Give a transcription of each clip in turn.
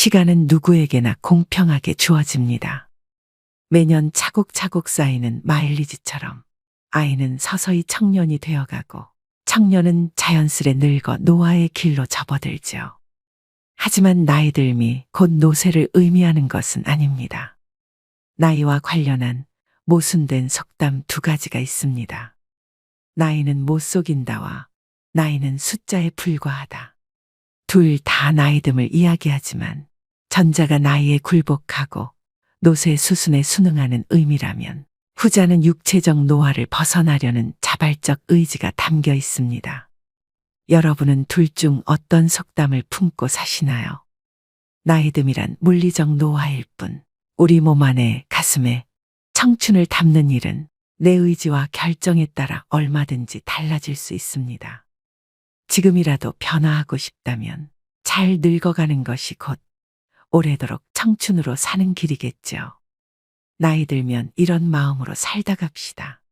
시간은 누구에게나 공평하게 주어집니다. 매년 차곡차곡 쌓이는 마일리지처럼 아이는 서서히 청년이 되어가고 청년은 자연스레 늙어 노화의 길로 접어들죠. 하지만 나이 듦이 곧 노쇠를 의미하는 것은 아닙니다. 나이와 관련한 모순된 속담 두 가지가 있습니다. 나이는 못 속인다와 나이는 숫자에 불과하다. 둘 다 나이 듦을 이야기하지만 전자가 나이에 굴복하고 노쇠 수순에 순응하는 의미라면 후자는 육체적 노화를 벗어나려는 자발적 의지가 담겨 있습니다. 여러분은 둘 중 어떤 속담을 품고 사시나요? 나이 듦이란 물리적 노화일 뿐 우리 몸 안에 가슴에 청춘을 담는 일은 내 의지와 결정에 따라 얼마든지 달라질 수 있습니다. 지금이라도 변화하고 싶다면 잘 늙어가는 것이 곧 오래도록 청춘으로 사는 길이겠죠. 나이 들면 이런 마음으로 살다 갑시다.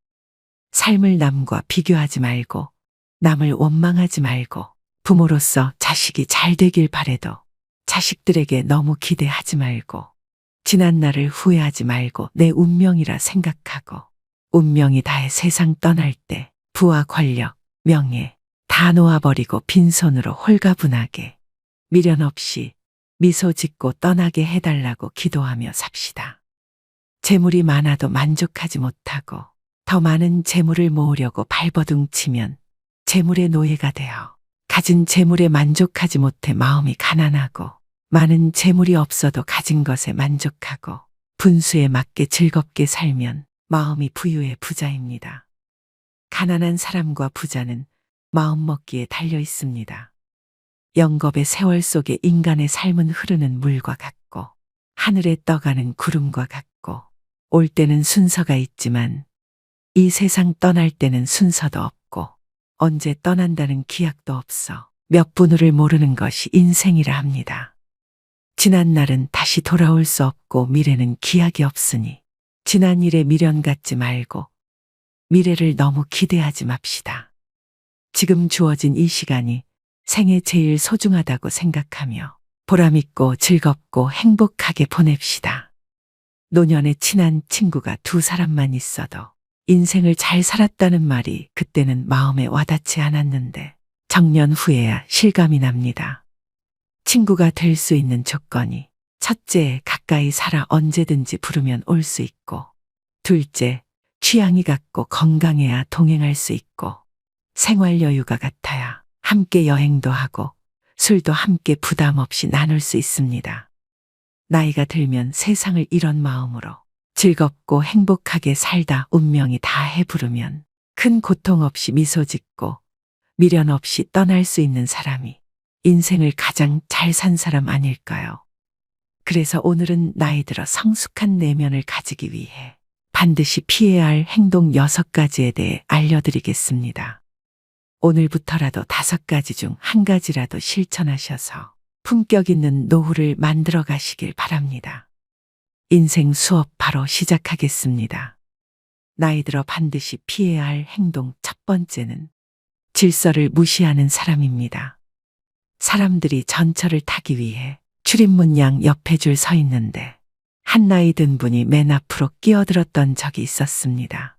삶을 남과 비교하지 말고 남을 원망하지 말고 부모로서 자식이 잘 되길 바래도 자식들에게 너무 기대하지 말고 지난 날을 후회하지 말고 내 운명이라 생각하고 운명이 다해 세상 떠날 때 부와 권력, 명예 다 놓아버리고 빈손으로 홀가분하게 미련 없이 미소 짓고 떠나게 해달라고 기도하며 삽시다. 재물이 많아도 만족하지 못하고 더 많은 재물을 모으려고 발버둥치면 재물의 노예가 되어 가진 재물에 만족하지 못해 마음이 가난하고 많은 재물이 없어도 가진 것에 만족하고 분수에 맞게 즐겁게 살면 마음이 부유의 부자입니다. 가난한 사람과 부자는 마음먹기에 달려 있습니다. 영겁의 세월 속에 인간의 삶은 흐르는 물과 같고 하늘에 떠가는 구름과 같고 올 때는 순서가 있지만 이 세상 떠날 때는 순서도 없고 언제 떠난다는 기약도 없어 몇 분 후를 모르는 것이 인생이라 합니다. 지난 날은 다시 돌아올 수 없고 미래는 기약이 없으니 지난 일에 미련 갖지 말고 미래를 너무 기대하지 맙시다. 지금 주어진 이 시간이 생애 제일 소중하다고 생각하며 보람있고 즐겁고 행복하게 보냅시다. 노년에 친한 친구가 두 사람만 있어도 인생을 잘 살았다는 말이 그때는 마음에 와닿지 않았는데 정년 후에야 실감이 납니다. 친구가 될 수 있는 조건이 첫째, 가까이 살아 언제든지 부르면 올 수 있고 둘째, 취향이 같고 건강해야 동행할 수 있고 생활 여유가 같아야 함께 여행도 하고 술도 함께 부담 없이 나눌 수 있습니다. 나이가 들면 세상을 이런 마음으로 즐겁고 행복하게 살다 운명이 다해 부르면 큰 고통 없이 미소 짓고 미련 없이 떠날 수 있는 사람이 인생을 가장 잘 산 사람 아닐까요? 그래서 오늘은 나이 들어 성숙한 내면을 가지기 위해 반드시 피해야 할 행동 6가지에 대해 알려드리겠습니다. 오늘부터라도 5가지 중 1가지라도 실천하셔서 품격 있는 노후를 만들어 가시길 바랍니다. 인생 수업 바로 시작하겠습니다. 나이 들어 반드시 피해야 할 행동 첫 번째는 질서를 무시하는 사람입니다. 사람들이 전철을 타기 위해 출입문 양 옆에 줄 서 있는데 한 나이 든 분이 맨 앞으로 끼어들었던 적이 있었습니다.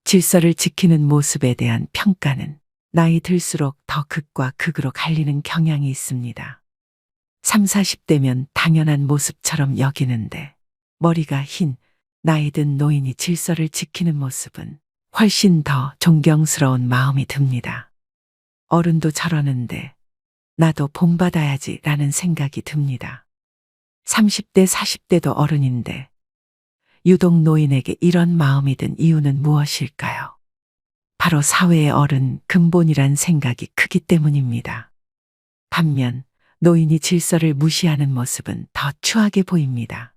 질서를 지키는 모습에 대한 평가는 나이 들수록 더 극과 극으로 갈리는 경향이 있습니다. 30, 40대면 당연한 모습처럼 여기는데 머리가 흰 나이 든 노인이 질서를 지키는 모습은 훨씬 더 존경스러운 마음이 듭니다. 어른도 저러는데 나도 본받아야지 라는 생각이 듭니다. 30대, 40대도 어른인데 유독 노인에게 이런 마음이 든 이유는 무엇일까요? 바로 사회의 어른 근본이란 생각이 크기 때문입니다. 반면 노인이 질서를 무시하는 모습은 더 추하게 보입니다.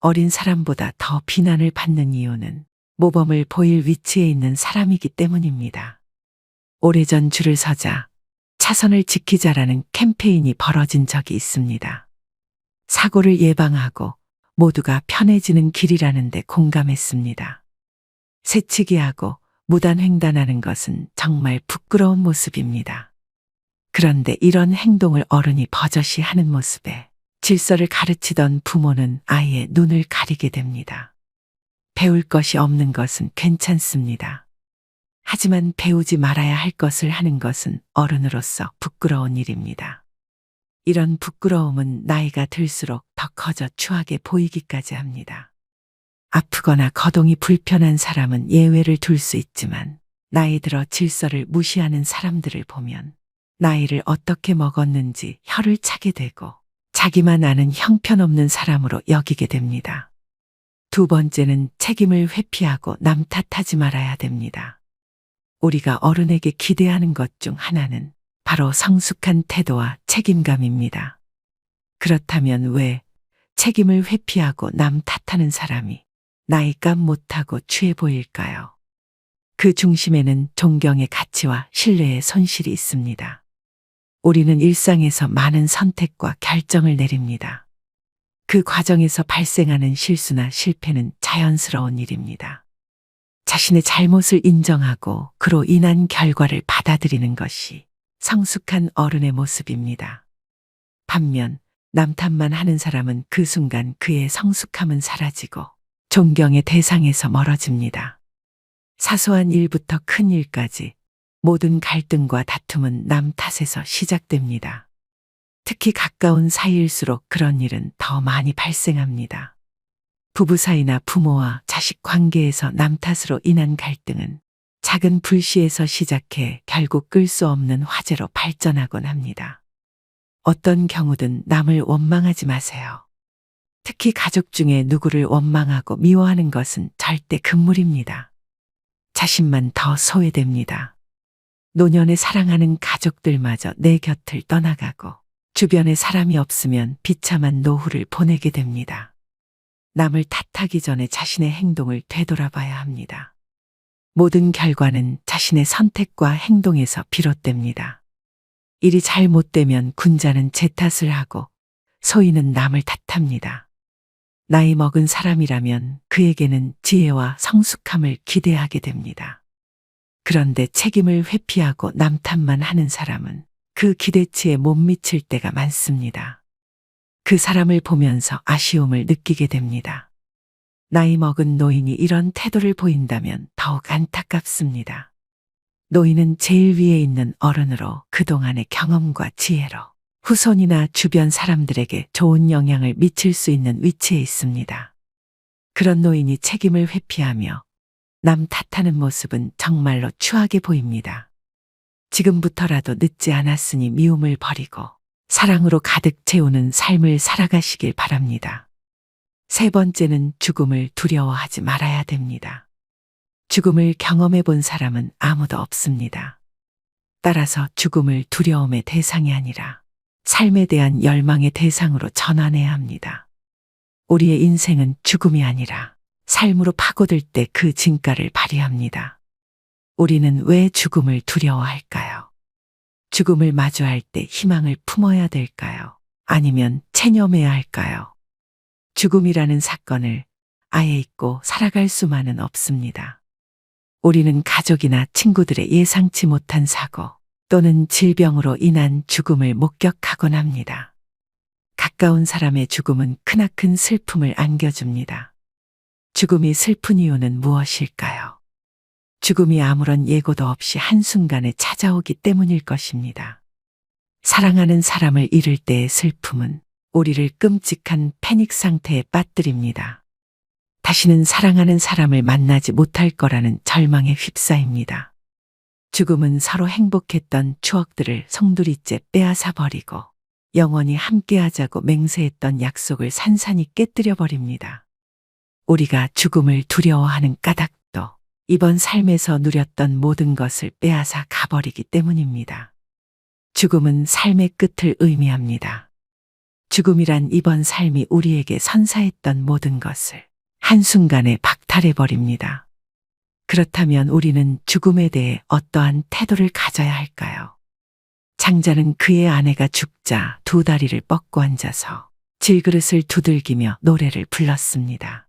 어린 사람보다 더 비난을 받는 이유는 모범을 보일 위치에 있는 사람이기 때문입니다. 오래전 줄을 서자 차선을 지키자라는 캠페인이 벌어진 적이 있습니다. 사고를 예방하고 모두가 편해지는 길이라는 데 공감했습니다. 새치기하고 무단횡단하는 것은 정말 부끄러운 모습입니다. 그런데 이런 행동을 어른이 버젓이 하는 모습에 질서를 가르치던 부모는 아이의 눈을 가리게 됩니다. 배울 것이 없는 것은 괜찮습니다. 하지만 배우지 말아야 할 것을 하는 것은 어른으로서 부끄러운 일입니다. 이런 부끄러움은 나이가 들수록 더 커져 추하게 보이기까지 합니다. 아프거나 거동이 불편한 사람은 예외를 둘 수 있지만 나이 들어 질서를 무시하는 사람들을 보면 나이를 어떻게 먹었는지 혀를 차게 되고 자기만 아는 형편없는 사람으로 여기게 됩니다. 두 번째는 책임을 회피하고 남 탓하지 말아야 됩니다. 우리가 어른에게 기대하는 것 중 하나는 바로 성숙한 태도와 책임감입니다. 그렇다면 왜 책임을 회피하고 남 탓하는 사람이 나이값 못하고 취해 보일까요? 그 중심에는 존경의 가치와 신뢰의 손실이 있습니다. 우리는 일상에서 많은 선택과 결정을 내립니다. 그 과정에서 발생하는 실수나 실패는 자연스러운 일입니다. 자신의 잘못을 인정하고 그로 인한 결과를 받아들이는 것이 성숙한 어른의 모습입니다. 반면 남 탓만 하는 사람은 그 순간 그의 성숙함은 사라지고 존경의 대상에서 멀어집니다. 사소한 일부터 큰 일까지 모든 갈등과 다툼은 남 탓에서 시작됩니다. 특히 가까운 사이일수록 그런 일은 더 많이 발생합니다. 부부 사이나 부모와 자식 관계에서 남 탓으로 인한 갈등은 작은 불씨에서 시작해 결국 끌 수 없는 화재로 발전하곤 합니다. 어떤 경우든 남을 원망하지 마세요. 특히 가족 중에 누구를 원망하고 미워하는 것은 절대 금물입니다. 자신만 더 소외됩니다. 노년에 사랑하는 가족들마저 내 곁을 떠나가고 주변에 사람이 없으면 비참한 노후를 보내게 됩니다. 남을 탓하기 전에 자신의 행동을 되돌아봐야 합니다. 모든 결과는 자신의 선택과 행동에서 비롯됩니다. 일이 잘못되면 군자는 제 탓을 하고 소인은 남을 탓합니다. 나이 먹은 사람이라면 그에게는 지혜와 성숙함을 기대하게 됩니다. 그런데 책임을 회피하고 남 탓만 하는 사람은 그 기대치에 못 미칠 때가 많습니다. 그 사람을 보면서 아쉬움을 느끼게 됩니다. 나이 먹은 노인이 이런 태도를 보인다면 더욱 안타깝습니다. 노인은 제일 위에 있는 어른으로 그동안의 경험과 지혜로 후손이나 주변 사람들에게 좋은 영향을 미칠 수 있는 위치에 있습니다. 그런 노인이 책임을 회피하며 남 탓하는 모습은 정말로 추하게 보입니다. 지금부터라도 늦지 않았으니 미움을 버리고 사랑으로 가득 채우는 삶을 살아가시길 바랍니다. 세 번째는 죽음을 두려워하지 말아야 됩니다. 죽음을 경험해 본 사람은 아무도 없습니다. 따라서 죽음을 두려움의 대상이 아니라 삶에 대한 열망의 대상으로 전환해야 합니다. 우리의 인생은 죽음이 아니라 삶으로 파고들 때 그 진가를 발휘합니다. 우리는 왜 죽음을 두려워할까요? 죽음을 마주할 때 희망을 품어야 될까요? 아니면 체념해야 할까요? 죽음이라는 사건을 아예 잊고 살아갈 수만은 없습니다. 우리는 가족이나 친구들의 예상치 못한 사고 또는 질병으로 인한 죽음을 목격하곤 합니다. 가까운 사람의 죽음은 크나큰 슬픔을 안겨줍니다. 죽음이 슬픈 이유는 무엇일까요? 죽음이 아무런 예고도 없이 한순간에 찾아오기 때문일 것입니다. 사랑하는 사람을 잃을 때의 슬픔은 우리를 끔찍한 패닉 상태에 빠뜨립니다. 다시는 사랑하는 사람을 만나지 못할 거라는 절망에 휩싸입니다. 죽음은 서로 행복했던 추억들을 송두리째 빼앗아 버리고 영원히 함께하자고 맹세했던 약속을 산산이 깨뜨려 버립니다. 우리가 죽음을 두려워하는 까닭도 이번 삶에서 누렸던 모든 것을 빼앗아 가버리기 때문입니다. 죽음은 삶의 끝을 의미합니다. 죽음이란 이번 삶이 우리에게 선사했던 모든 것을 한순간에 박탈해버립니다. 그렇다면 우리는 죽음에 대해 어떠한 태도를 가져야 할까요? 장자는 그의 아내가 죽자 두 다리를 뻗고 앉아서 질그릇을 두들기며 노래를 불렀습니다.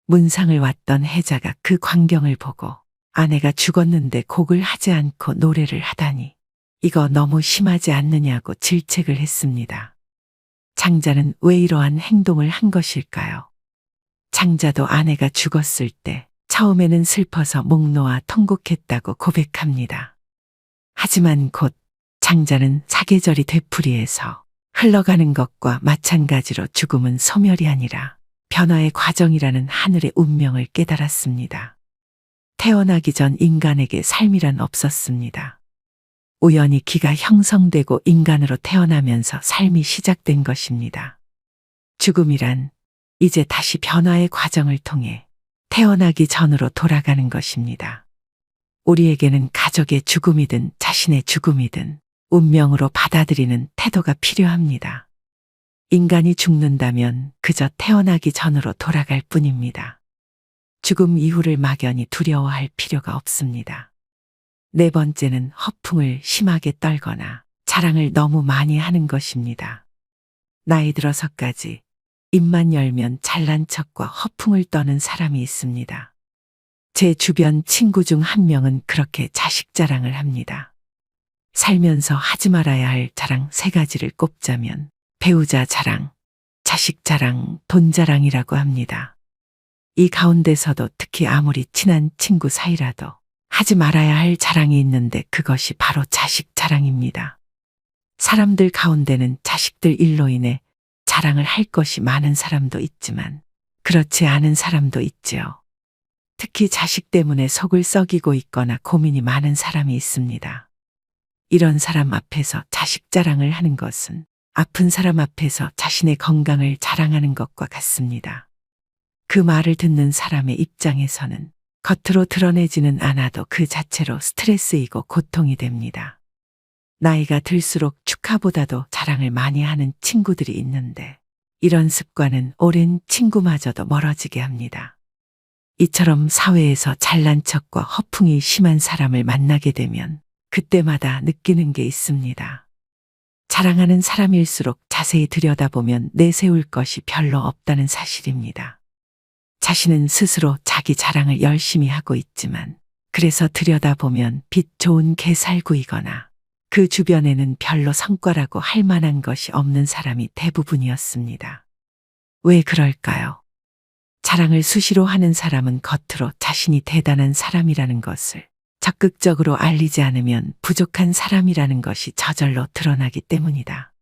문상을 왔던 해자가 그 광경을 보고 아내가 죽었는데 곡을 하지 않고 노래를 하다니 이거 너무 심하지 않느냐고 질책을 했습니다. 장자는 왜 이러한 행동을 한 것일까요? 장자도 아내가 죽었을 때 처음에는 슬퍼서 목 놓아 통곡했다고 고백합니다. 하지만 곧 장자는 사계절이 되풀이해서 흘러가는 것과 마찬가지로 죽음은 소멸이 아니라 변화의 과정이라는 하늘의 운명을 깨달았습니다. 태어나기 전 인간에게 삶이란 없었습니다. 우연히 기가 형성되고 인간으로 태어나면서 삶이 시작된 것입니다. 죽음이란 이제 다시 변화의 과정을 통해 태어나기 전으로 돌아가는 것입니다. 우리에게는 가족의 죽음이든 자신의 죽음이든 운명으로 받아들이는 태도가 필요합니다. 인간이 죽는다면 그저 태어나기 전으로 돌아갈 뿐입니다. 죽음 이후를 막연히 두려워할 필요가 없습니다. 네 번째는 허풍을 심하게 떨거나 자랑을 너무 많이 하는 것입니다. 나이 들어서까지 입만 열면 잘난 척과 허풍을 떠는 사람이 있습니다. 제 주변 친구 중 한 명은 그렇게 자식 자랑을 합니다. 살면서 하지 말아야 할 자랑 3가지를 꼽자면 배우자 자랑, 자식 자랑, 돈 자랑이라고 합니다. 이 가운데서도 특히 아무리 친한 친구 사이라도 하지 말아야 할 자랑이 있는데 그것이 바로 자식 자랑입니다. 사람들 가운데는 자식들 일로 인해 자랑을 할 것이 많은 사람도 있지만 그렇지 않은 사람도 있지요. 특히 자식 때문에 속을 썩이고 있거나 고민이 많은 사람이 있습니다. 이런 사람 앞에서 자식 자랑을 하는 것은 아픈 사람 앞에서 자신의 건강을 자랑하는 것과 같습니다. 그 말을 듣는 사람의 입장에서는 겉으로 드러내지는 않아도 그 자체로 스트레스이고 고통이 됩니다. 나이가 들수록 축하보다도 자랑을 많이 하는 친구들이 있는데 이런 습관은 오랜 친구마저도 멀어지게 합니다. 이처럼 사회에서 잘난 척과 허풍이 심한 사람을 만나게 되면 그때마다 느끼는 게 있습니다. 자랑하는 사람일수록 자세히 들여다보면 내세울 것이 별로 없다는 사실입니다. 자신은 스스로 자기 자랑을 열심히 하고 있지만 그래서 들여다보면 빛 좋은 개살구이거나 그 주변에는 별로 성과라고 할 만한 것이 없는 사람이 대부분이었습니다. 왜 그럴까요? 자랑을 수시로 하는 사람은 겉으로 자신이 대단한 사람이라는 것을 적극적으로 알리지 않으면 부족한 사람이라는 것이 저절로 드러나기 때문이다.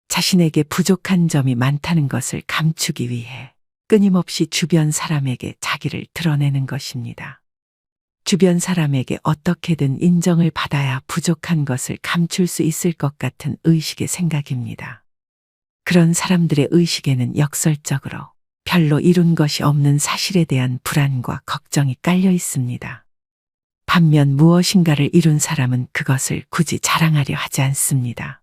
자신에게 부족한 점이 많다는 것을 감추기 위해 끊임없이 주변 사람에게 자기를 드러내는 것입니다. 주변 사람에게 어떻게든 인정을 받아야 부족한 것을 감출 수 있을 것 같은 의식의 생각입니다. 그런 사람들의 의식에는 역설적으로 별로 이룬 것이 없는 사실에 대한 불안과 걱정이 깔려 있습니다. 반면 무엇인가를 이룬 사람은 그것을 굳이 자랑하려 하지 않습니다.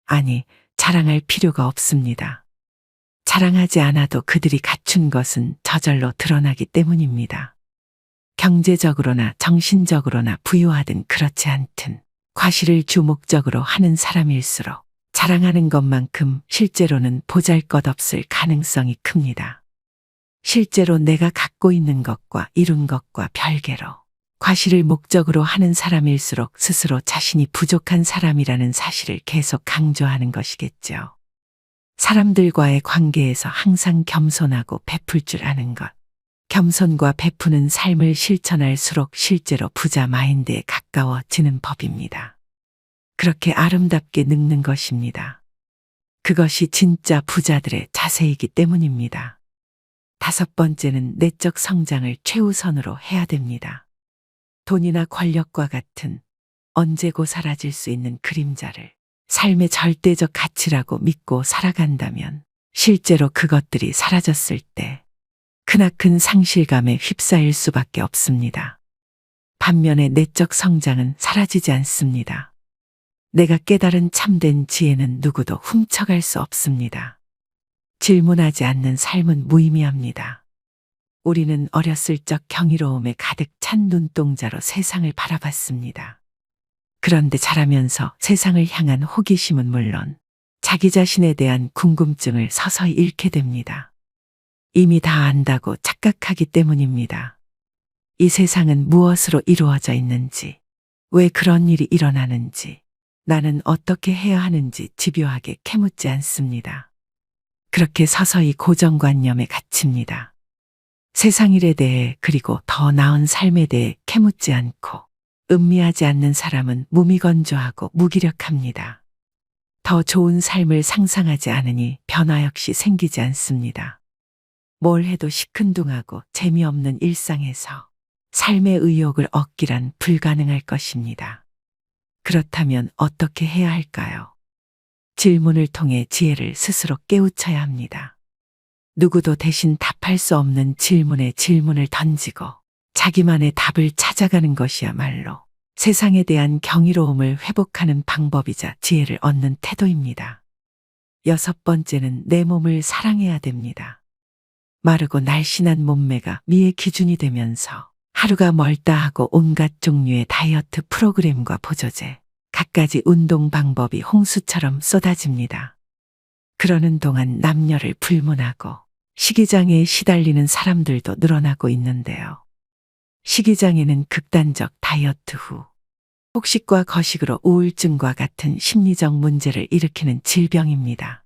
아니, 자랑할 필요가 없습니다. 자랑하지 않아도 그들이 갖춘 것은 저절로 드러나기 때문입니다. 경제적으로나 정신적으로나 부유하든 그렇지 않든 과시를 주목적으로 하는 사람일수록 자랑하는 것만큼 실제로는 보잘것없을 가능성이 큽니다. 실제로 내가 갖고 있는 것과 이룬 것과 별개로 과시를 목적으로 하는 사람일수록 스스로 자신이 부족한 사람이라는 사실을 계속 강조하는 것이겠죠. 사람들과의 관계에서 항상 겸손하고 베풀 줄 아는 것. 겸손과 베푸는 삶을 실천할수록 실제로 부자 마인드에 가까워지는 법입니다. 그렇게 아름답게 늙는 것입니다. 그것이 진짜 부자들의 자세이기 때문입니다. 5번째는 내적 성장을 최우선으로 해야 됩니다. 돈이나 권력과 같은 언제고 사라질 수 있는 그림자를 삶의 절대적 가치라고 믿고 살아간다면 실제로 그것들이 사라졌을 때 크나큰 상실감에 휩싸일 수밖에 없습니다. 반면에 내적 성장은 사라지지 않습니다. 내가 깨달은 참된 지혜는 누구도 훔쳐갈 수 없습니다. 질문하지 않는 삶은 무의미합니다. 우리는 어렸을 적 경이로움에 가득 찬 눈동자로 세상을 바라봤습니다. 그런데 자라면서 세상을 향한 호기심은 물론 자기 자신에 대한 궁금증을 서서히 잃게 됩니다. 이미 다 안다고 착각하기 때문입니다. 이 세상은 무엇으로 이루어져 있는지, 왜 그런 일이 일어나는지, 나는 어떻게 해야 하는지 집요하게 캐묻지 않습니다. 그렇게 서서히 고정관념에 갇힙니다. 세상 일에 대해 그리고 더 나은 삶에 대해 캐묻지 않고 음미하지 않는 사람은 무미건조하고 무기력합니다. 더 좋은 삶을 상상하지 않으니 변화 역시 생기지 않습니다. 뭘 해도 시큰둥하고 재미없는 일상에서 삶의 의욕을 얻기란 불가능할 것입니다. 그렇다면 어떻게 해야 할까요? 질문을 통해 지혜를 스스로 깨우쳐야 합니다. 누구도 대신 답할 수 없는 질문에 질문을 던지고 자기만의 답을 찾아가는 것이야말로 세상에 대한 경이로움을 회복하는 방법이자 지혜를 얻는 태도입니다. 6번째는 내 몸을 사랑해야 됩니다. 마르고 날씬한 몸매가 미의 기준이 되면서 하루가 멀다 하고 온갖 종류의 다이어트 프로그램과 보조제, 갖가지 운동 방법이 홍수처럼 쏟아집니다. 그러는 동안 남녀를 불문하고 식이장애에 시달리는 사람들도 늘어나고 있는데요. 식이장애는 극단적 다이어트 후 폭식과 거식으로 우울증과 같은 심리적 문제를 일으키는 질병입니다.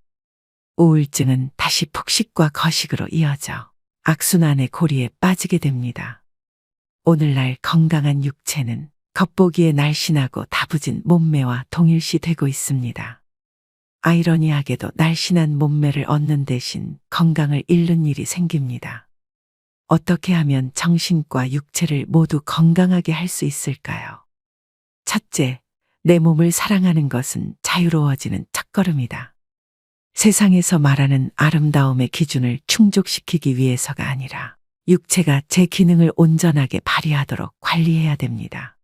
우울증은 다시 폭식과 거식으로 이어져 악순환의 고리에 빠지게 됩니다. 오늘날 건강한 육체는 겉보기에 날씬하고 다부진 몸매와 동일시되고 있습니다. 아이러니하게도 날씬한 몸매를 얻는 대신 건강을 잃는 일이 생깁니다. 어떻게 하면 정신과 육체를 모두 건강하게 할 수 있을까요? 첫째, 내 몸을 사랑하는 것은 자유로워지는 첫걸음이다. 세상에서 말하는 아름다움의 기준을 충족시키기 위해서가 아니라 육체가 제 기능을 온전하게 발휘하도록 관리해야 됩니다.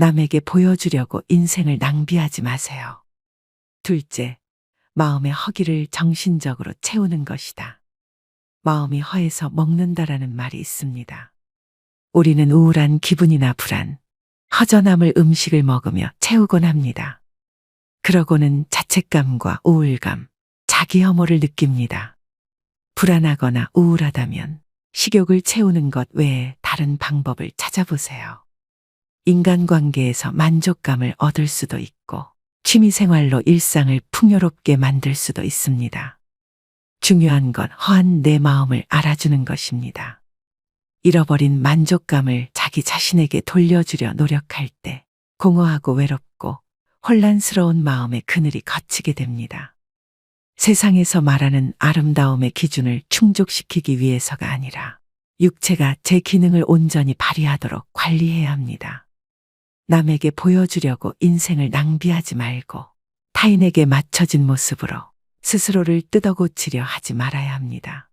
남에게 보여주려고 인생을 낭비하지 마세요. 둘째, 마음의 허기를 정신적으로 채우는 것이다. 마음이 허해서 먹는다라는 말이 있습니다. 우리는 우울한 기분이나 불안, 허전함을 음식을 먹으며 채우곤 합니다. 그러고는 자책감과 우울감, 자기 혐오를 느낍니다. 불안하거나 우울하다면 식욕을 채우는 것 외에 다른 방법을 찾아보세요. 인간관계에서 만족감을 얻을 수도 있고 취미생활로 일상을 풍요롭게 만들 수도 있습니다. 중요한 건 허한 내 마음을 알아주는 것입니다. 잃어버린 만족감을 자기 자신에게 돌려주려 노력할 때 공허하고 외롭고 혼란스러운 마음의 그늘이 걷히게 됩니다. 세상에서 말하는 아름다움의 기준을 충족시키기 위해서가 아니라 육체가 제 기능을 온전히 발휘하도록 관리해야 합니다. 남에게 보여주려고 인생을 낭비하지 말고 타인에게 맞춰진 모습으로 스스로를 뜯어고치려 하지 말아야 합니다.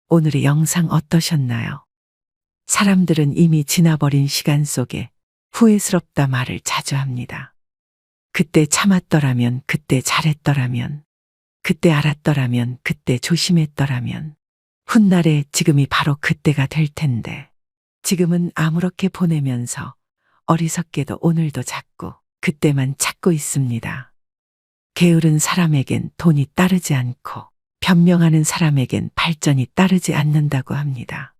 오늘의 영상 어떠셨나요? 사람들은 이미 지나버린 시간 속에 후회스럽다 말을 자주 합니다. 그때 참았더라면, 그때 잘했더라면, 그때 알았더라면, 그때 조심했더라면, 훗날에 지금이 바로 그때가 될 텐데, 지금은 아무렇게 보내면서 어리석게도 오늘도 자꾸 그때만 찾고 있습니다. 게으른 사람에겐 돈이 따르지 않고 변명하는 사람에겐 발전이 따르지 않는다고 합니다.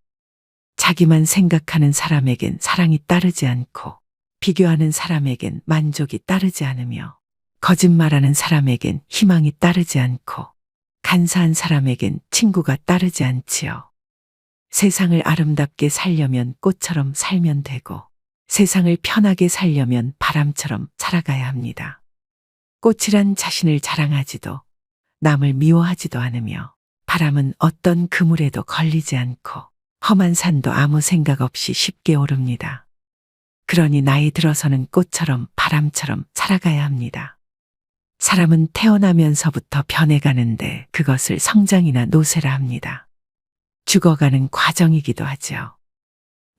자기만 생각하는 사람에겐 사랑이 따르지 않고 비교하는 사람에겐 만족이 따르지 않으며 거짓말하는 사람에겐 희망이 따르지 않고 간사한 사람에겐 친구가 따르지 않지요. 세상을 아름답게 살려면 꽃처럼 살면 되고 세상을 편하게 살려면 바람처럼 살아가야 합니다. 꽃이란 자신을 자랑하지도 남을 미워하지도 않으며 바람은 어떤 그물에도 걸리지 않고 험한 산도 아무 생각 없이 쉽게 오릅니다. 그러니 나이 들어서는 꽃처럼 바람처럼 살아가야 합니다. 사람은 태어나면서부터 변해가는데 그것을 성장이나 노쇠라 합니다. 죽어가는 과정이기도 하죠.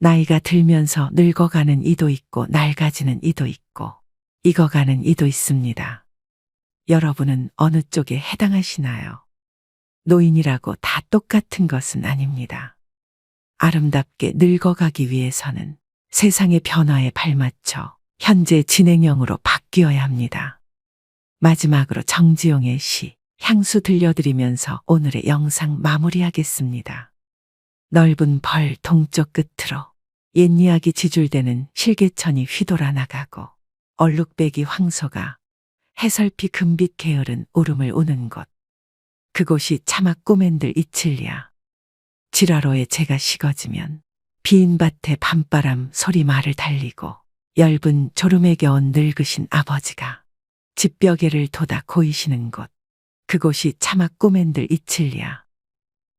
나이가 들면서 늙어가는 이도 있고 낡아지는 이도 있고 익어가는 이도 있습니다. 여러분은 어느 쪽에 해당하시나요? 노인이라고 다 똑같은 것은 아닙니다. 아름답게 늙어가기 위해서는 세상의 변화에 발맞춰 현재 진행형으로 바뀌어야 합니다. 마지막으로 정지용의 시 향수 들려드리면서 오늘의 영상 마무리하겠습니다. 넓은 벌 동쪽 끝으로 옛 이야기 지줄대는 실개천이 휘돌아 나가고 얼룩배기 황소가 해설피 금빛 게으른 울음을 우는 곳 그곳이 차마 꼬맨들 이칠리야. 지라로에 제가 식어지면 빈 밭에 밤바람 소리 말을 달리고 엷은 졸음에 겨운 늙으신 아버지가 집벽에를 돋아 고이시는 곳. 그곳이 차마 꼬맨들 이칠리야.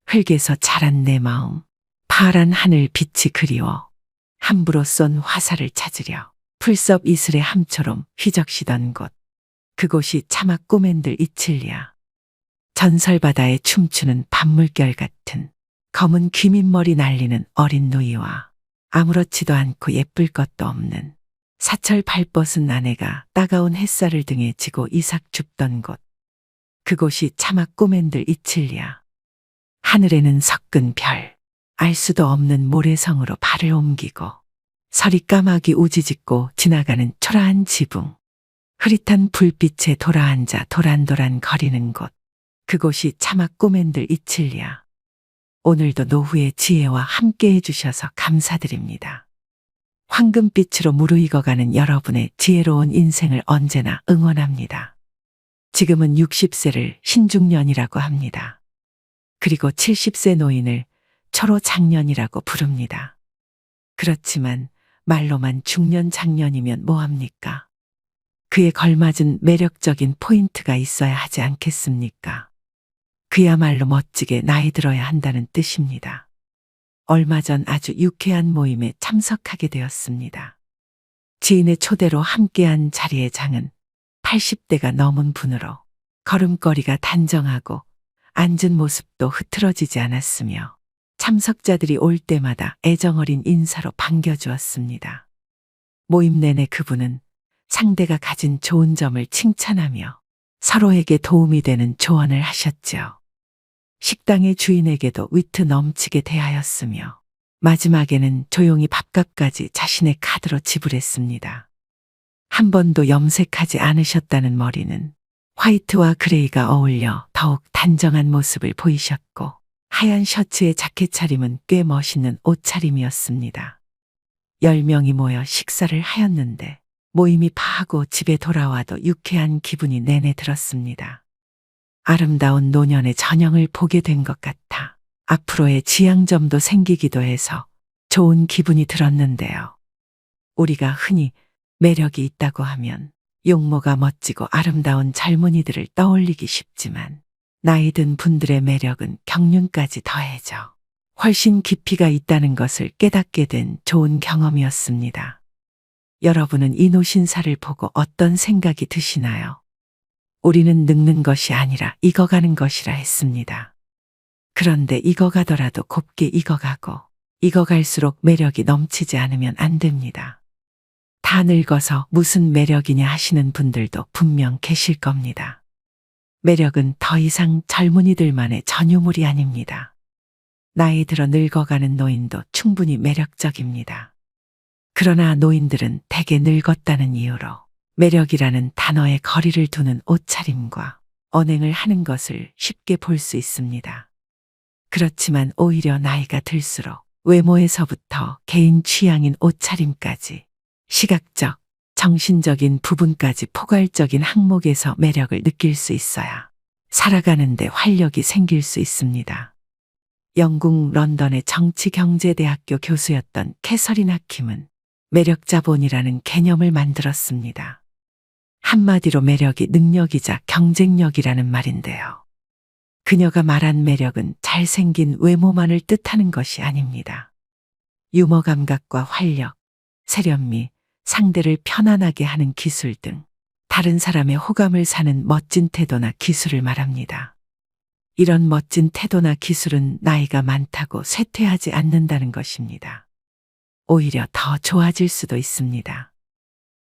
흙에서 자란 내 마음, 파란 하늘 빛이 그리워 함부로 쏜 화살을 찾으려 풀섭 이슬의 함처럼 휘적시던 곳. 그곳이 차마 꼬맨들 이칠리야. 전설바다에 춤추는 밤물결 같은 검은 귀민머리 날리는 어린 누이와 아무렇지도 않고 예쁠 것도 없는 사철 발벗은 아내가 따가운 햇살을 등에 지고 이삭 줍던 곳. 그곳이 차마 꼬맨들 이칠리야. 하늘에는 섞은 별, 알 수도 없는 모래성으로 발을 옮기고 서리 까마귀 우지짓고 지나가는 초라한 지붕. 흐릿한 불빛에 돌아앉아 도란도란 거리는 곳. 그곳이 차마 꼬맨들 이칠리야. 오늘도 노후의 지혜와 함께 해주셔서 감사드립니다. 황금빛으로 무르익어가는 여러분의 지혜로운 인생을 언제나 응원합니다. 지금은 60세를 신중년이라고 합니다. 그리고 70세 노인을 초로장년이라고 부릅니다. 그렇지만 말로만 중년 장년이면 뭐합니까? 그에 걸맞은 매력적인 포인트가 있어야 하지 않겠습니까? 그야말로 멋지게 나이 들어야 한다는 뜻입니다. 얼마 전 아주 유쾌한 모임에 참석하게 되었습니다. 지인의 초대로 함께한 자리의 장은 80대가 넘은 분으로 걸음걸이가 단정하고 앉은 모습도 흐트러지지 않았으며 참석자들이 올 때마다 애정어린 인사로 반겨주었습니다. 모임 내내 그분은 상대가 가진 좋은 점을 칭찬하며 서로에게 도움이 되는 조언을 하셨죠. 식당의 주인에게도 위트 넘치게 대하였으며 마지막에는 조용히 밥값까지 자신의 카드로 지불했습니다. 한 번도 염색하지 않으셨다는 머리는 화이트와 그레이가 어울려 더욱 단정한 모습을 보이셨고 하얀 셔츠의 자켓 차림은 꽤 멋있는 옷차림이었습니다. 10명이 모여 식사를 하였는데 모임이 파하고 집에 돌아와도 유쾌한 기분이 내내 들었습니다. 아름다운 노년의 전형을 보게 된 것 같아 앞으로의 지향점도 생기기도 해서 좋은 기분이 들었는데요. 우리가 흔히 매력이 있다고 하면 용모가 멋지고 아름다운 젊은이들을 떠올리기 쉽지만 나이 든 분들의 매력은 경륜까지 더해져 훨씬 깊이가 있다는 것을 깨닫게 된 좋은 경험이었습니다. 여러분은 이 노신사를 보고 어떤 생각이 드시나요? 우리는 늙는 것이 아니라 익어가는 것이라 했습니다. 그런데 익어가더라도 곱게 익어가고 익어갈수록 매력이 넘치지 않으면 안 됩니다. 다 늙어서 무슨 매력이냐 하시는 분들도 분명 계실 겁니다. 매력은 더 이상 젊은이들만의 전유물이 아닙니다. 나이 들어 늙어가는 노인도 충분히 매력적입니다. 그러나 노인들은 대개 늙었다는 이유로 매력이라는 단어에 거리를 두는 옷차림과 언행을 하는 것을 쉽게 볼 수 있습니다. 그렇지만 오히려 나이가 들수록 외모에서부터 개인 취향인 옷차림까지 시각적, 정신적인 부분까지 포괄적인 항목에서 매력을 느낄 수 있어야 살아가는데 활력이 생길 수 있습니다. 영국 런던의 정치경제대학교 교수였던 캐서린 하킴은 매력자본이라는 개념을 만들었습니다. 한마디로 매력이 능력이자 경쟁력이라는 말인데요. 그녀가 말한 매력은 잘생긴 외모만을 뜻하는 것이 아닙니다. 유머 감각과 활력, 세련미, 상대를 편안하게 하는 기술 등 다른 사람의 호감을 사는 멋진 태도나 기술을 말합니다. 이런 멋진 태도나 기술은 나이가 많다고 쇠퇴하지 않는다는 것입니다. 오히려 더 좋아질 수도 있습니다.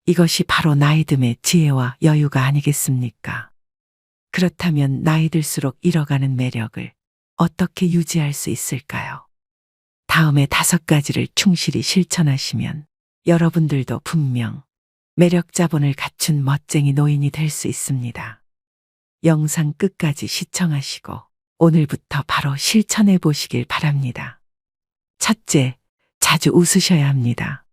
이것이 바로 나이듦의 지혜와 여유가 아니겠습니까? 그렇다면 나이 들수록 잃어가는 매력을 어떻게 유지할 수 있을까요? 다음에 5가지를 충실히 실천하시면 여러분들도 분명 매력 자본을 갖춘 멋쟁이 노인이 될 수 있습니다. 영상 끝까지 시청하시고 오늘부터 바로 실천해 보시길 바랍니다. 첫째, 자주 웃으셔야 합니다.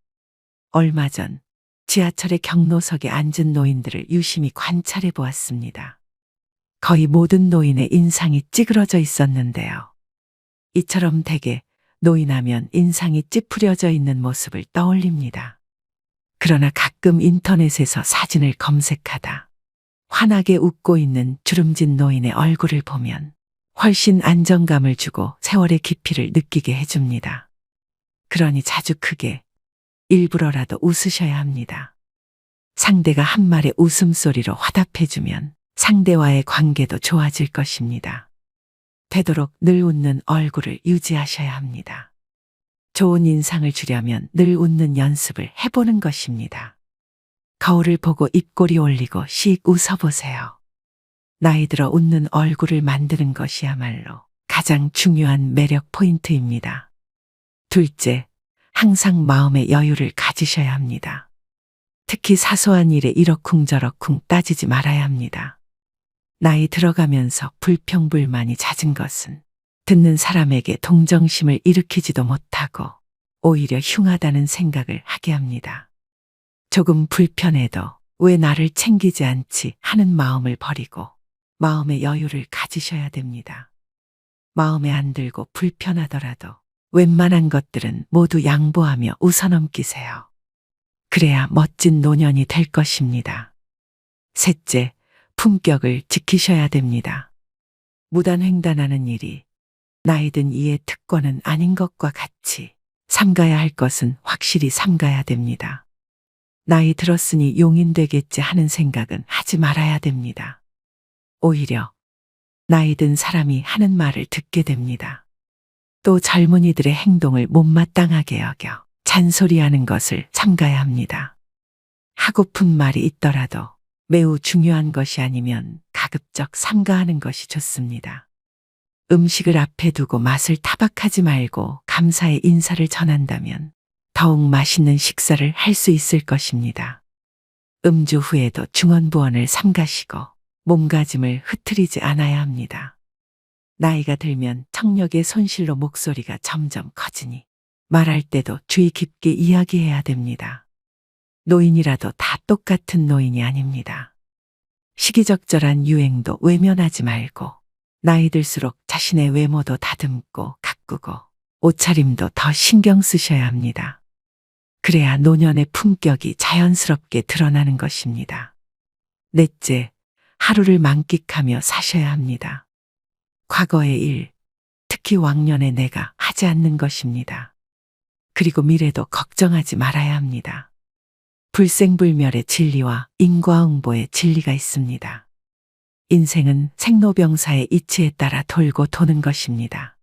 얼마 전 지하철의 경로석에 앉은 노인들을 유심히 관찰해 보았습니다. 거의 모든 노인의 인상이 찌그러져 있었는데요. 이처럼 대개 노인하면 인상이 찌푸려져 있는 모습을 떠올립니다. 그러나 가끔 인터넷에서 사진을 검색하다 환하게 웃고 있는 주름진 노인의 얼굴을 보면 훨씬 안정감을 주고 세월의 깊이를 느끼게 해줍니다. 그러니 자주 크게 일부러라도 웃으셔야 합니다. 상대가 한 말의 웃음소리로 화답해주면 상대와의 관계도 좋아질 것입니다. 되도록 늘 웃는 얼굴을 유지하셔야 합니다. 좋은 인상을 주려면 늘 웃는 연습을 해보는 것입니다. 거울을 보고 입꼬리 올리고 씩 웃어보세요. 나이 들어 웃는 얼굴을 만드는 것이야말로 가장 중요한 매력 포인트입니다. 둘째, 항상 마음의 여유를 가지셔야 합니다. 특히 사소한 일에 이러쿵저러쿵 따지지 말아야 합니다. 나이 들어가면서 불평불만이 잦은 것은 듣는 사람에게 동정심을 일으키지도 못하고 오히려 흉하다는 생각을 하게 합니다. 조금 불편해도 왜 나를 챙기지 않지 하는 마음을 버리고 마음의 여유를 가지셔야 됩니다. 마음에 안 들고 불편하더라도 웬만한 것들은 모두 양보하며 웃어넘기세요. 그래야 멋진 노년이 될 것입니다. 셋째, 품격을 지키셔야 됩니다. 무단횡단하는 일이 나이든 이의 특권은 아닌 것과 같이 삼가야 할 것은 확실히 삼가야 됩니다. 나이 들었으니 용인 되겠지 하는 생각은 하지 말아야 됩니다. 오히려 나이 든 사람이 하는 말을 듣게 됩니다. 또 젊은이들의 행동을 못마땅하게 여겨 잔소리하는 것을 삼가야 합니다. 하고픈 말이 있더라도 매우 중요한 것이 아니면 가급적 삼가하는 것이 좋습니다. 음식을 앞에 두고 맛을 타박하지 말고 감사의 인사를 전한다면 더욱 맛있는 식사를 할 수 있을 것입니다. 음주 후에도 중언부언을 삼가시고 몸가짐을 흐트리지 않아야 합니다. 나이가 들면 청력의 손실로 목소리가 점점 커지니 말할 때도 주의 깊게 이야기해야 됩니다. 노인이라도 다 똑같은 노인이 아닙니다. 시기적절한 유행도 외면하지 말고 나이 들수록 자신의 외모도 다듬고 가꾸고 옷차림도 더 신경 쓰셔야 합니다. 그래야 노년의 품격이 자연스럽게 드러나는 것입니다. 넷째, 하루를 만끽하며 사셔야 합니다. 과거의 일, 특히 왕년의 내가 하지 않는 것입니다. 그리고 미래도 걱정하지 말아야 합니다. 불생불멸의 진리와 인과응보의 진리가 있습니다. 인생은 생로병사의 이치에 따라 돌고 도는 것입니다.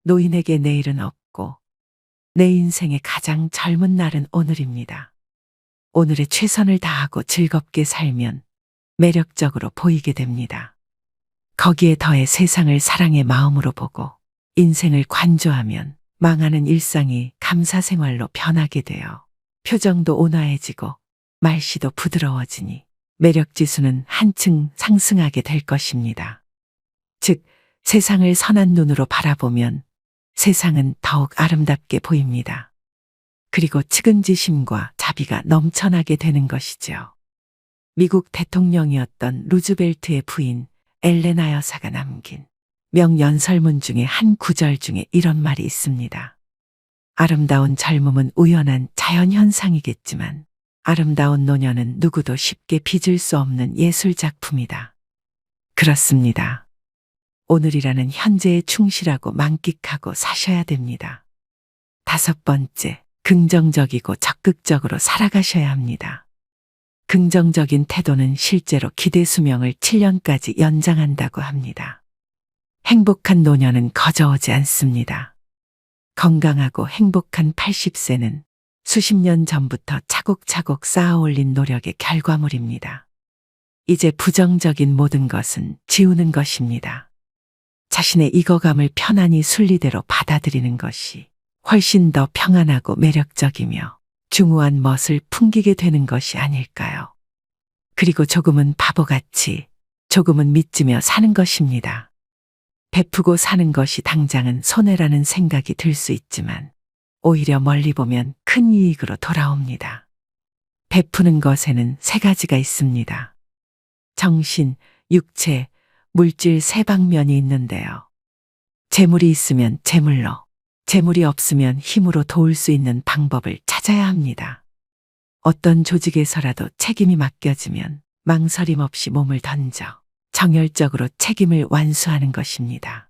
노인에게 내일은 없고 내 인생의 가장 젊은 날은 오늘입니다. 오늘에 최선을 다하고 즐겁게 살면 매력적으로 보이게 됩니다. 거기에 더해 세상을 사랑의 마음으로 보고 인생을 관조하면 망하는 일상이 감사생활로 변하게 되어 표정도 온화해지고 말씨도 부드러워지니 매력지수는 한층 상승하게 될 것입니다. 즉, 세상을 선한 눈으로 바라보면 세상은 더욱 아름답게 보입니다. 그리고 측은지심과 자비가 넘쳐나게 되는 것이죠. 미국 대통령이었던 루즈벨트의 부인 엘레나 여사가 남긴 명연설문 중에 한 구절 중에 이런 말이 있습니다. 아름다운 젊음은 우연한 자연현상이겠지만 아름다운 노년은 누구도 쉽게 빚을 수 없는 예술작품이다. 그렇습니다. 오늘이라는 현재에 충실하고 만끽하고 사셔야 됩니다. 다섯 번째, 긍정적이고 적극적으로 살아가셔야 합니다. 긍정적인 태도는 실제로 기대 수명을 7년까지 연장한다고 합니다. 행복한 노년은 거저오지 않습니다. 건강하고 행복한 80세는 수십 년 전부터 차곡차곡 쌓아올린 노력의 결과물입니다. 이제 부정적인 모든 것은 지우는 것입니다. 자신의 익어감을 편안히 순리대로 받아들이는 것이 훨씬 더 평안하고 매력적이며 중후한 멋을 풍기게 되는 것이 아닐까요? 그리고 조금은 바보같이, 조금은 믿으며 사는 것입니다. 베푸고 사는 것이 당장은 손해라는 생각이 들 수 있지만 오히려 멀리 보면 큰 이익으로 돌아옵니다. 베푸는 것에는 세 가지가 있습니다. 정신, 육체, 물질 세 방면이 있는데요. 재물이 있으면 재물로, 재물이 없으면 힘으로 도울 수 있는 방법을 찾아야 합니다. 어떤 조직에서라도 책임이 맡겨지면 망설임 없이 몸을 던져 정열적으로 책임을 완수하는 것입니다.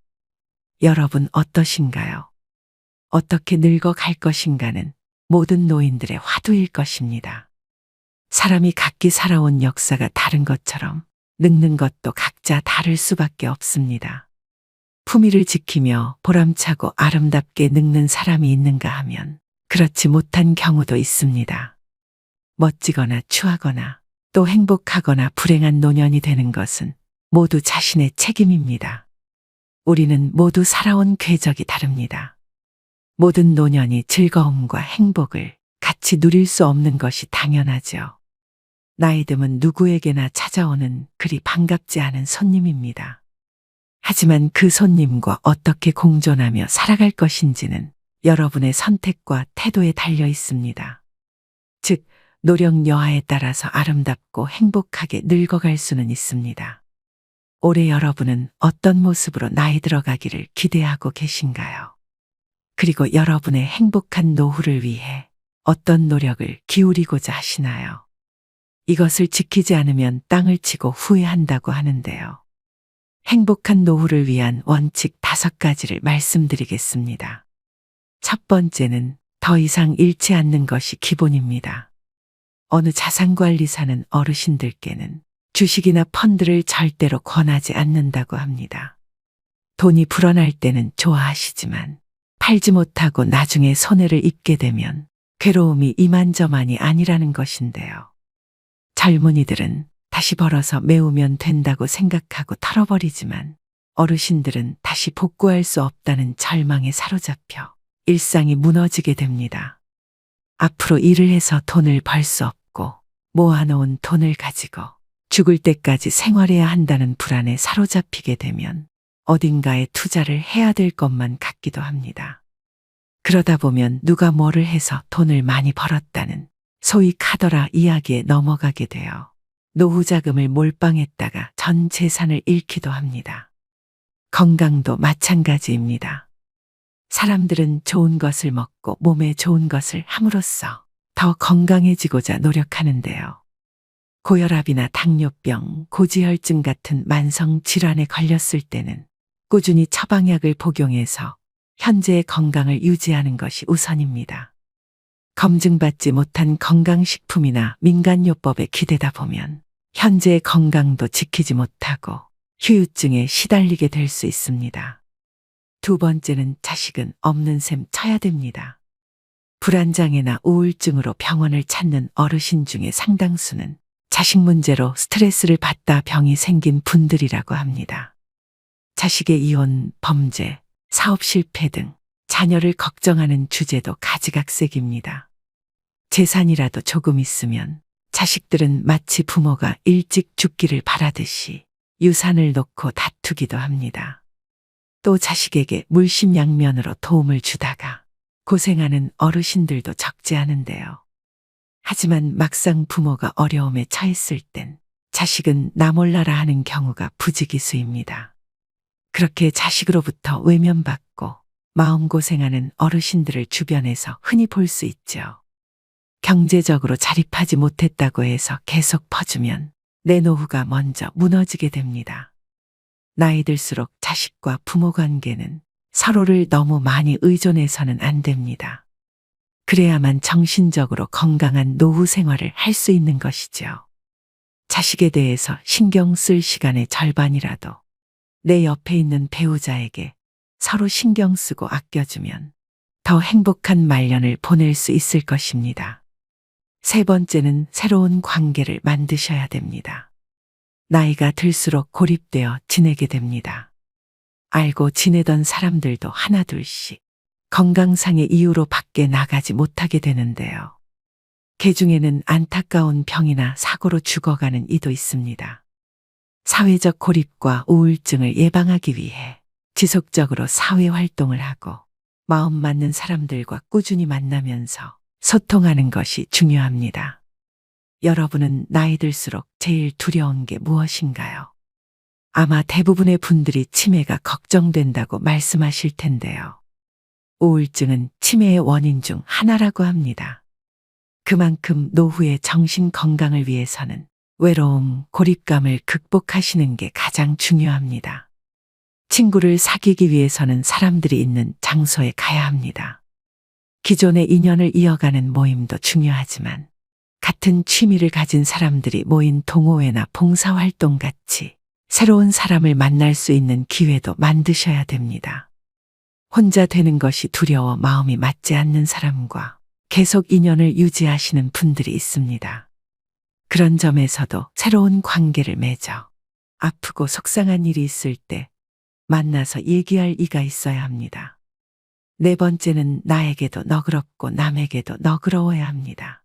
여러분 어떠신가요? 어떻게 늙어갈 것인가는 모든 노인들의 화두일 것입니다. 사람이 각기 살아온 역사가 다른 것처럼 늙는 것도 각자 다를 수밖에 없습니다. 품위를 지키며 보람차고 아름답게 늙는 사람이 있는가 하면 그렇지 못한 경우도 있습니다. 멋지거나 추하거나 또 행복하거나 불행한 노년이 되는 것은 모두 자신의 책임입니다. 우리는 모두 살아온 궤적이 다릅니다. 모든 노년이 즐거움과 행복을 같이 누릴 수 없는 것이 당연하죠. 나이듦은 누구에게나 찾아오는 그리 반갑지 않은 손님입니다. 하지만 그 손님과 어떻게 공존하며 살아갈 것인지는 여러분의 선택과 태도에 달려 있습니다. 즉, 노력 여하에 따라서 아름답고 행복하게 늙어갈 수는 있습니다. 올해 여러분은 어떤 모습으로 나이 들어가기를 기대하고 계신가요? 그리고 여러분의 행복한 노후를 위해 어떤 노력을 기울이고자 하시나요? 이것을 지키지 않으면 땅을 치고 후회한다고 하는데요. 행복한 노후를 위한 원칙 5가지를 말씀드리겠습니다. 첫 번째는 더 이상 잃지 않는 것이 기본입니다. 어느 자산관리사는 어르신들께는 주식이나 펀드를 절대로 권하지 않는다고 합니다. 돈이 불어날 때는 좋아하시지만 팔지 못하고 나중에 손해를 입게 되면 괴로움이 이만저만이 아니라는 것인데요. 젊은이들은 다시 벌어서 메우면 된다고 생각하고 털어버리지만 어르신들은 다시 복구할 수 없다는 절망에 사로잡혀 일상이 무너지게 됩니다. 앞으로 일을 해서 돈을 벌 수 없고 모아놓은 돈을 가지고 죽을 때까지 생활해야 한다는 불안에 사로잡히게 되면 어딘가에 투자를 해야 될 것만 같기도 합니다. 그러다 보면 누가 뭐를 해서 돈을 많이 벌었다는 소위 카더라 이야기에 넘어가게 되어 노후 자금을 몰빵했다가 전 재산을 잃기도 합니다. 건강도 마찬가지입니다. 사람들은 좋은 것을 먹고 몸에 좋은 것을 함으로써 더 건강해지고자 노력하는데요. 고혈압이나 당뇨병, 고지혈증 같은 만성 질환에 걸렸을 때는 꾸준히 처방약을 복용해서 현재의 건강을 유지하는 것이 우선입니다. 검증받지 못한 건강식품이나 민간요법에 기대다 보면 현재의 건강도 지키지 못하고 후유증에 시달리게 될 수 있습니다. 두 번째는 자식은 없는 셈 쳐야 됩니다. 불안장애나 우울증으로 병원을 찾는 어르신 중에 상당수는 자식 문제로 스트레스를 받다 병이 생긴 분들이라고 합니다. 자식의 이혼, 범죄, 사업 실패 등 자녀를 걱정하는 주제도 가지각색입니다. 재산이라도 조금 있으면 자식들은 마치 부모가 일찍 죽기를 바라듯이 유산을 놓고 다투기도 합니다. 또 자식에게 물심양면으로 도움을 주다가 고생하는 어르신들도 적지 않은데요. 하지만 막상 부모가 어려움에 처했을 땐 자식은 나 몰라라 하는 경우가 부지기수입니다. 그렇게 자식으로부터 외면받고 마음고생하는 어르신들을 주변에서 흔히 볼 수 있죠. 경제적으로 자립하지 못했다고 해서 계속 퍼주면 내 노후가 먼저 무너지게 됩니다. 나이 들수록 자식과 부모 관계는 서로를 너무 많이 의존해서는 안 됩니다. 그래야만 정신적으로 건강한 노후 생활을 할 수 있는 것이죠. 자식에 대해서 신경 쓸 시간의 절반이라도 내 옆에 있는 배우자에게 서로 신경 쓰고 아껴주면 더 행복한 말년을 보낼 수 있을 것입니다. 세 번째는 새로운 관계를 만드셔야 됩니다. 나이가 들수록 고립되어 지내게 됩니다. 알고 지내던 사람들도 하나둘씩 건강상의 이유로 밖에 나가지 못하게 되는데요. 그 중에는 안타까운 병이나 사고로 죽어가는 이도 있습니다. 사회적 고립과 우울증을 예방하기 위해 지속적으로 사회활동을 하고 마음 맞는 사람들과 꾸준히 만나면서 소통하는 것이 중요합니다. 여러분은 나이 들수록 제일 두려운 게 무엇인가요? 아마 대부분의 분들이 치매가 걱정된다고 말씀하실 텐데요. 우울증은 치매의 원인 중 하나라고 합니다. 그만큼 노후의 정신 건강을 위해서는 외로움, 고립감을 극복하시는 게 가장 중요합니다. 친구를 사귀기 위해서는 사람들이 있는 장소에 가야 합니다. 기존의 인연을 이어가는 모임도 중요하지만 같은 취미를 가진 사람들이 모인 동호회나 봉사활동 같이 새로운 사람을 만날 수 있는 기회도 만드셔야 됩니다. 혼자 되는 것이 두려워 마음이 맞지 않는 사람과 계속 인연을 유지하시는 분들이 있습니다. 그런 점에서도 새로운 관계를 맺어 아프고 속상한 일이 있을 때 만나서 얘기할 이가 있어야 합니다. 네 번째는 나에게도 너그럽고 남에게도 너그러워야 합니다.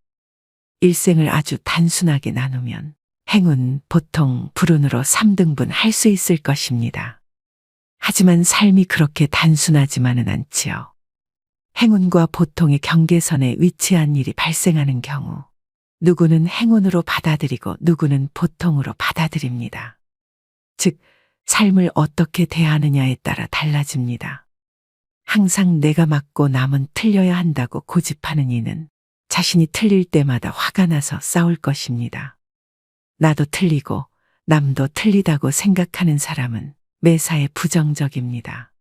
일생을 아주 단순하게 나누면 행운, 보통, 불운으로 3등분 할 수 있을 것입니다. 하지만 삶이 그렇게 단순하지만은 않지요. 행운과 보통의 경계선에 위치한 일이 발생하는 경우 누구는 행운으로 받아들이고 누구는 보통으로 받아들입니다. 즉, 삶을 어떻게 대하느냐에 따라 달라집니다. 항상 내가 맞고 남은 틀려야 한다고 고집하는 이는 자신이 틀릴 때마다 화가 나서 싸울 것입니다. 나도 틀리고 남도 틀리다고 생각하는 사람은 매사에 부정적입니다.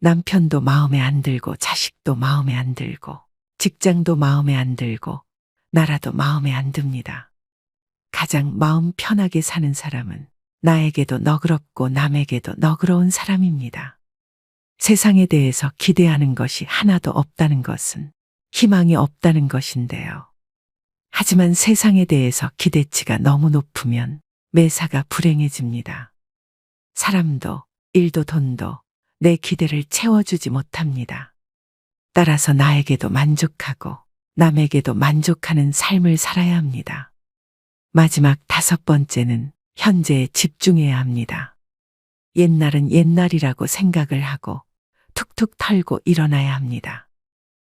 남편도 마음에 안 들고 자식도 마음에 안 들고 직장도 마음에 안 들고 나라도 마음에 안 듭니다. 가장 마음 편하게 사는 사람은 나에게도 너그럽고 남에게도 너그러운 사람입니다. 세상에 대해서 기대하는 것이 하나도 없다는 것은 희망이 없다는 것인데요. 하지만 세상에 대해서 기대치가 너무 높으면 매사가 불행해집니다. 사람도 일도 돈도 내 기대를 채워주지 못합니다. 따라서 나에게도 만족하고 남에게도 만족하는 삶을 살아야 합니다. 마지막 5번째는 현재에 집중해야 합니다. 옛날은 옛날이라고 생각을 하고 툭툭 털고 일어나야 합니다.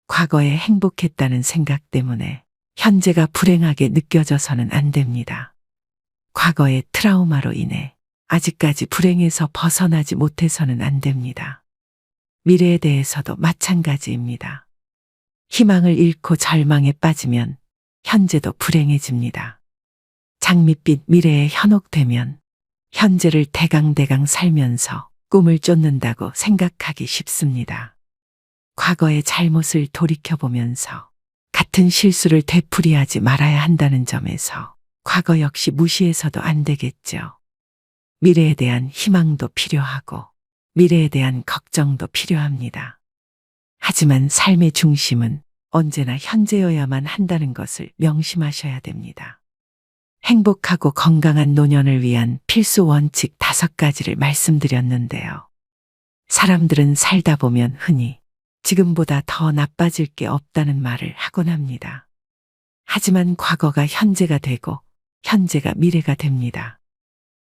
과거에 행복했다는 생각 때문에 현재가 불행하게 느껴져서는 안 됩니다. 과거의 트라우마로 인해 아직까지 불행에서 벗어나지 못해서는 안 됩니다. 미래에 대해서도 마찬가지입니다. 희망을 잃고 절망에 빠지면 현재도 불행해집니다. 장밋빛 미래에 현혹되면 현재를 대강대강 살면서 꿈을 쫓는다고 생각하기 쉽습니다. 과거의 잘못을 돌이켜보면서 같은 실수를 되풀이하지 말아야 한다는 점에서 과거 역시 무시해서도 안 되겠죠. 미래에 대한 희망도 필요하고 미래에 대한 걱정도 필요합니다. 하지만 삶의 중심은 언제나 현재여야만 한다는 것을 명심하셔야 됩니다. 행복하고 건강한 노년을 위한 필수 원칙 5가지를 말씀드렸는데요. 사람들은 살다 보면 흔히 지금보다 더 나빠질 게 없다는 말을 하곤 합니다. 하지만 과거가 현재가 되고 현재가 미래가 됩니다.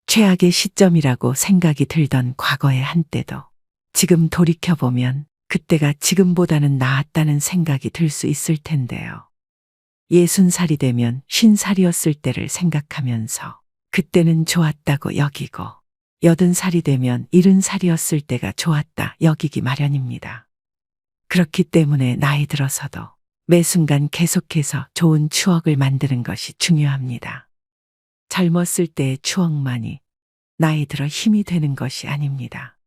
최악의 시점이라고 생각이 들던 과거의 한때도 지금 돌이켜보면 그때가 지금보다는 나았다는 생각이 들 수 있을 텐데요. 60살이 되면 50살이었을 때를 생각하면서 그때는 좋았다고 여기고 80살이 되면 70살이었을 때가 좋았다 여기기 마련입니다. 그렇기 때문에 나이 들어서도 매 순간 계속해서 좋은 추억을 만드는 것이 중요합니다. 젊었을 때의 추억만이 나이 들어 힘이 되는 것이 아닙니다.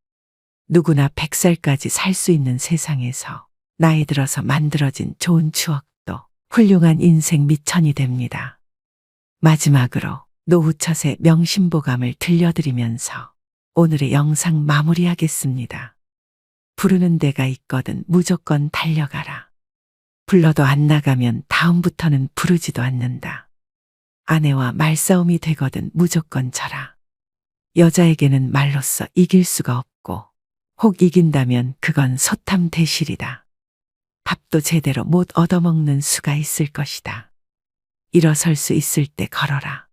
누구나 100살까지 살 수 있는 세상에서 나이 들어서 만들어진 좋은 추억도 훌륭한 인생 미천이 됩니다. 마지막으로 노후철의 명심보감을 들려드리면서 오늘의 영상 마무리하겠습니다. 부르는 데가 있거든 무조건 달려가라. 불러도 안 나가면 다음부터는 부르지도 않는다. 아내와 말싸움이 되거든 무조건 져라. 여자에게는 말로써 이길 수가 없고 혹 이긴다면 그건 소탐대실이다. 밥도 제대로 못 얻어먹는 수가 있을 것이다. 일어설 수 있을 때 걸어라.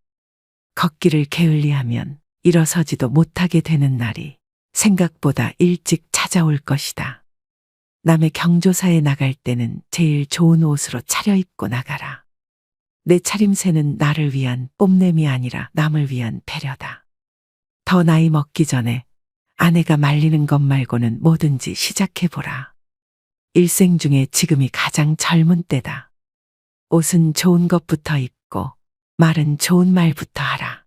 걷기를 게을리하면 일어서지도 못하게 되는 날이 생각보다 일찍 찾아올 것이다. 남의 경조사에 나갈 때는 제일 좋은 옷으로 차려입고 나가라. 내 차림새는 나를 위한 뽐냄이 아니라 남을 위한 배려다. 더 나이 먹기 전에 아내가 말리는 것 말고는 뭐든지 시작해보라. 일생 중에 지금이 가장 젊은 때다. 옷은 좋은 것부터 입고 말은 좋은 말부터 하라.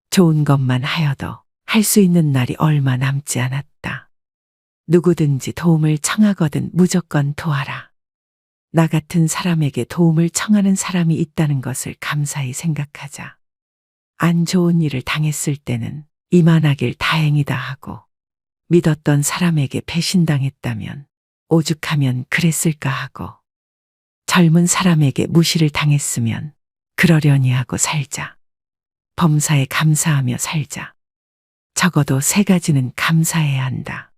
좋은 것만 하여도 할 수 있는 날이 얼마 남지 않았다. 누구든지 도움을 청하거든 무조건 도와라. 나 같은 사람에게 도움을 청하는 사람이 있다는 것을 감사히 생각하자. 안 좋은 일을 당했을 때는 이만하길 다행이다 하고, 믿었던 사람에게 배신당했다면 오죽하면 그랬을까 하고, 젊은 사람에게 무시를 당했으면 그러려니 하고 살자. 범사에 감사하며 살자. 적어도 3가지는 감사해야 한다.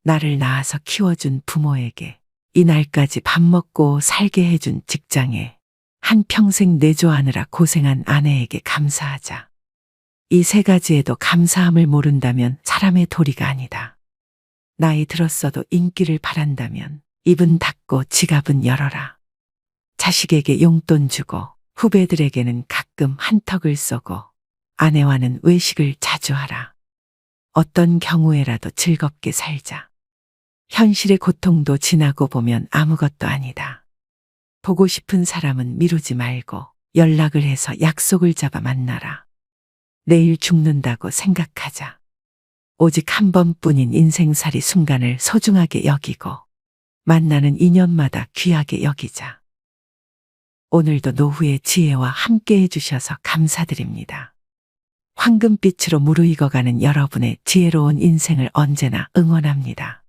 나를 낳아서 키워준 부모에게, 이날까지 밥 먹고 살게 해준 직장에, 한평생 내조하느라 고생한 아내에게 감사하자. 이 3가지에도 감사함을 모른다면 사람의 도리가 아니다. 나이 들었어도 인기를 바란다면 입은 닫고 지갑은 열어라. 자식에게 용돈 주고 후배들에게는 가끔 한턱을 쏘고 아내와는 외식을 자주 하라. 어떤 경우에라도 즐겁게 살자. 현실의 고통도 지나고 보면 아무것도 아니다. 보고 싶은 사람은 미루지 말고 연락을 해서 약속을 잡아 만나라. 내일 죽는다고 생각하자. 오직 한 번뿐인 인생살이 순간을 소중하게 여기고 만나는 인연마다 귀하게 여기자. 오늘도 노후의 지혜와 함께 해주셔서 감사드립니다. 황금빛으로 무르익어가는 여러분의 지혜로운 인생을 언제나 응원합니다.